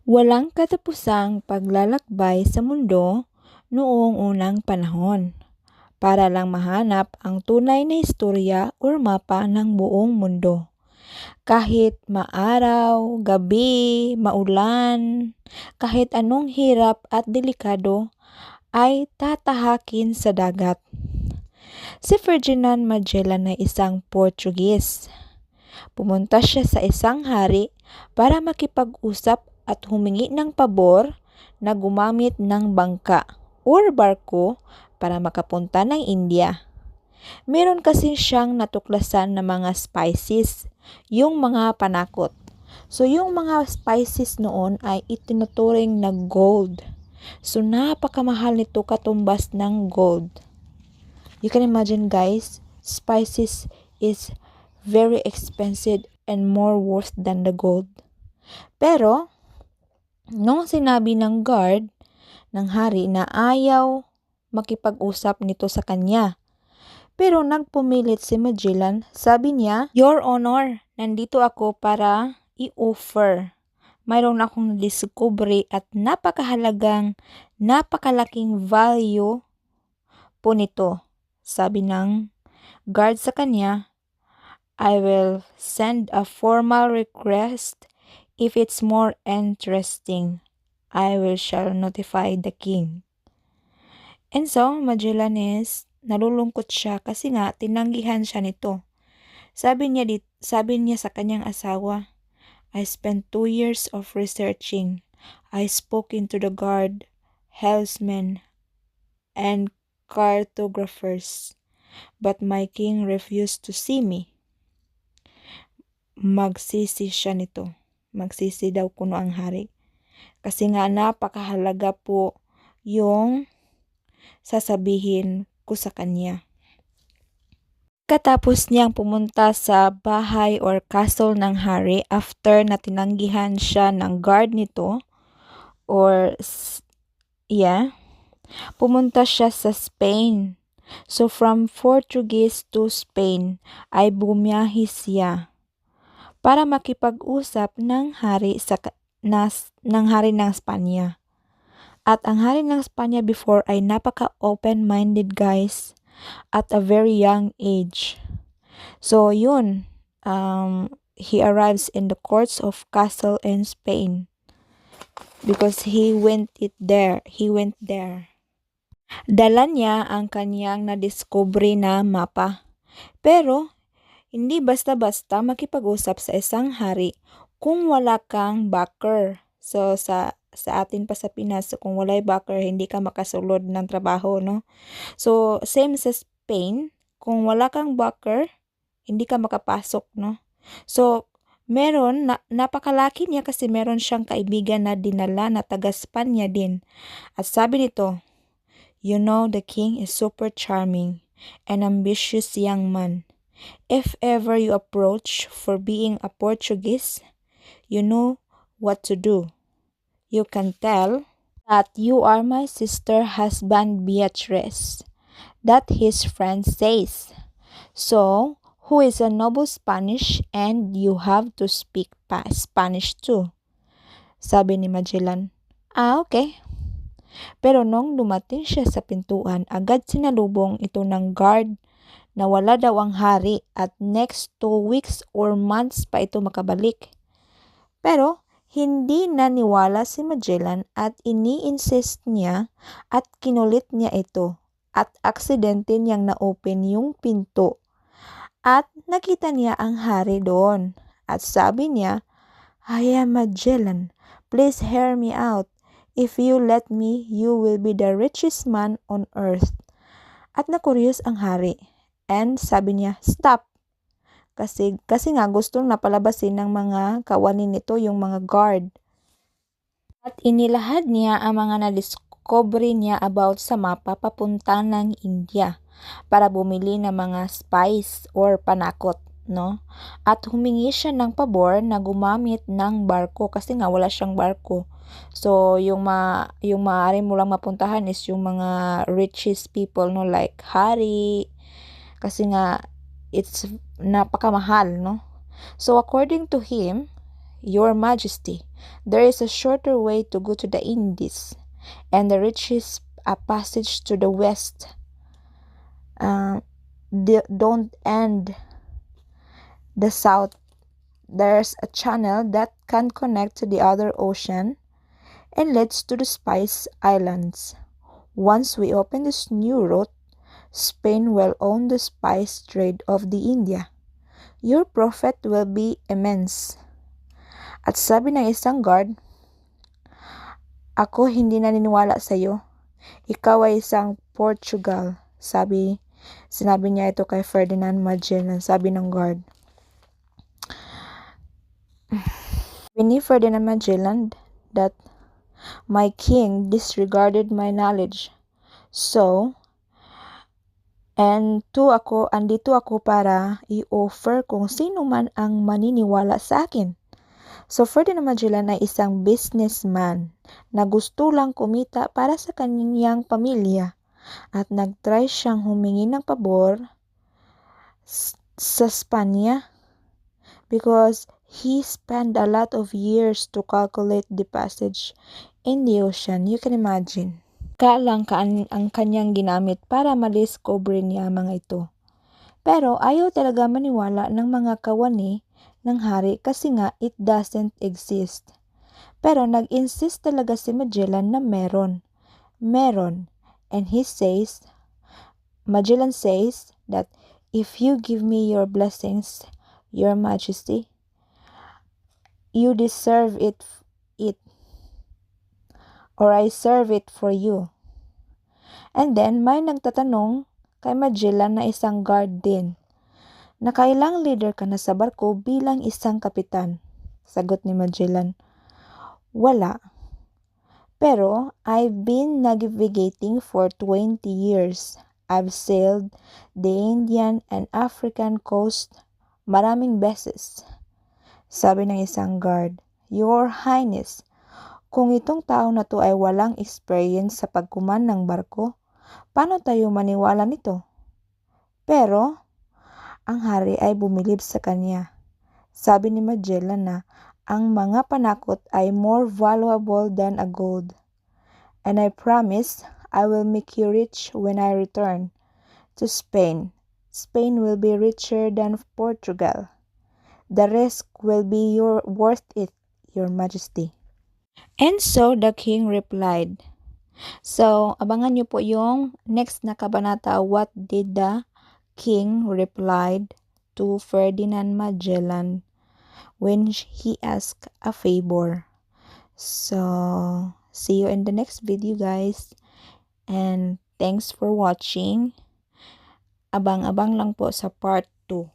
Walang katapusang paglalakbay sa mundo noong unang panahon para lang mahanap ang tunay na istorya o mapa ng buong mundo. Kahit maaraw, gabi, maulan, kahit anong hirap at delikado ay tatahakin sa dagat. Si Ferdinand Magellan ay isang Portuguese. Pumunta siya sa isang hari para makipag-usap at humingi ng pabor na gumamit ng bangka or barko para makapunta ng India. Meron kasi siyang natuklasan na mga spices, yung mga panakot. So yung mga spices noon ay itinuturing na gold. So napakamahal nito katumbas ng gold. You can imagine guys, spices is very expensive and more worth than the gold. Pero, nung sinabi ng guard ng hari na ayaw makipag-usap nito sa kanya, pero nagpumilit si Magellan, sabi niya, "Your Honor, nandito ako para i-offer. Mayroon akong nadiskubre at napakalaking value po nito." Sabi ng guard sa kanya, "I will send a formal request. If it's more interesting, I shall notify the king." And so, Magellan is nalulungkot siya kasi nga tinanggihan siya nito. Sabi niya sa kanyang asawa, "I spent 2 years of researching. I spoke to the guard, helmsmen, and cartographers, but my king refused to see me." Magsisi siya nito. Magsisi daw kuno ang hari. Kasi nga napakahalaga po yung sasabihin ko sa kanya. Katapos niyang pumunta sa bahay or castle ng hari after na tinanggihan siya ng guard nito pumunta siya sa Spain. So from Portuguese to Spain ay bumiyahe siya para makipag-usap ng hari ng Spanya. At ang hari ng Spanya before ay napaka-open-minded guys at a very young age. So yun, he arrives in the courts of castle in Spain because he went there. Dala niya ang kanyang nadiskubre na mapa. Pero hindi basta-basta makipag-usap sa isang hari kung wala kang backer. So sa atin pa sa Pinas, kung walay backer, hindi ka makasulod ng trabaho, no? So same sa Spain, kung wala kang backer, hindi ka makapasok, no? So napakalaki niya kasi meron siyang kaibigan na dinala na taga Spanya din. At sabi nito, "You know, the king is super charming and ambitious young man. If ever you approach for being a Portuguese, you know what to do. You can tell that you are my sister husband Beatrice, that his friend says. So, who is a noble Spanish and you have to speak Spanish too." Sabi ni Magellan. Okay. Pero nung dumating siya sa pintuan, agad sinalubong ito ng guard na wala daw ang hari at next 2 weeks or months pa ito makabalik. Pero hindi naniwala si Magellan at ini-insist niya at kinulit niya ito at aksidente niyang na-open yung pinto at nakita niya ang hari doon at sabi niya, "I am Magellan. Please hear me out. If you let me, you will be the richest man on earth." At nakuryos ang hari. And sabi niya, "Stop." Kasi nga gustong napalabasin ng mga kawani nito yung mga guard. At inilahad niya ang mga nadiscovery niya about sa mapa papunta ng India para bumili ng mga spice or panakot, no? At humingi siya ng pabor na gumamit ng barko kasi nga wala siyang barko. So yung maaari mo lang mapuntahan is yung mga richest people, no, like hari, kasi nga it's napakamahal, no? So according to him, Your Majesty, there is a shorter way to go to the Indies, and the richest a passage to the west. Don't end the south. There's a channel that can connect to the other ocean and leads to the Spice Islands. Once we open this new route, Spain will own the spice trade of the India. Your profit will be immense. At sabi ng isang guard, ako hindi naniniwala sa iyo. Ikaw ay isang Portugal. Sinabi niya ito kay Ferdinand Magellan, sabi ng guard. Ni Ferdinand Magellan that my king disregarded my knowledge. So, andito ako para i-offer kung sino man ang maniniwala sa akin. So, Ferdinand Magellan ay isang businessman na gusto lang kumita para sa kanyang pamilya at nag-try siyang humingi ng pabor sa Spanya because he spent a lot of years to calculate the passage in the ocean. You can imagine. Lang ang kanyang ginamit para madiscover niya mga ito. Pero ayaw talaga maniwala ng mga kawani ng hari kasi nga it doesn't exist. Pero nag-insist talaga si Magellan na meron. And Magellan says that if you give me your blessings, Your Majesty, you deserve it, or I serve it for you. And then, may nagtatanong kay Magellan na isang guard din, na kailang leader ka na sa barko bilang isang kapitan. Sagot ni Magellan, wala. Pero, I've been navigating for 20 years. I've sailed the Indian and African coast maraming beses. Sabi ng isang guard, Your Highness, kung itong tao na to ay walang experience sa pagkuman ng barko, paano tayo maniwala nito? Pero, ang hari ay bumilib sa kanya. Sabi ni Magellan na ang mga panakot ay more valuable than a gold. And I promise I will make you rich when I return to Spain. Spain will be richer than Portugal. The risk will be worth it, Your Majesty. And so the king replied. So, abangan niyo po yung next na kabanata, what did the king replied to Ferdinand Magellan when he asked a favor. So, see you in the next video, guys. And thanks for watching. Abang-abang lang po sa part 2.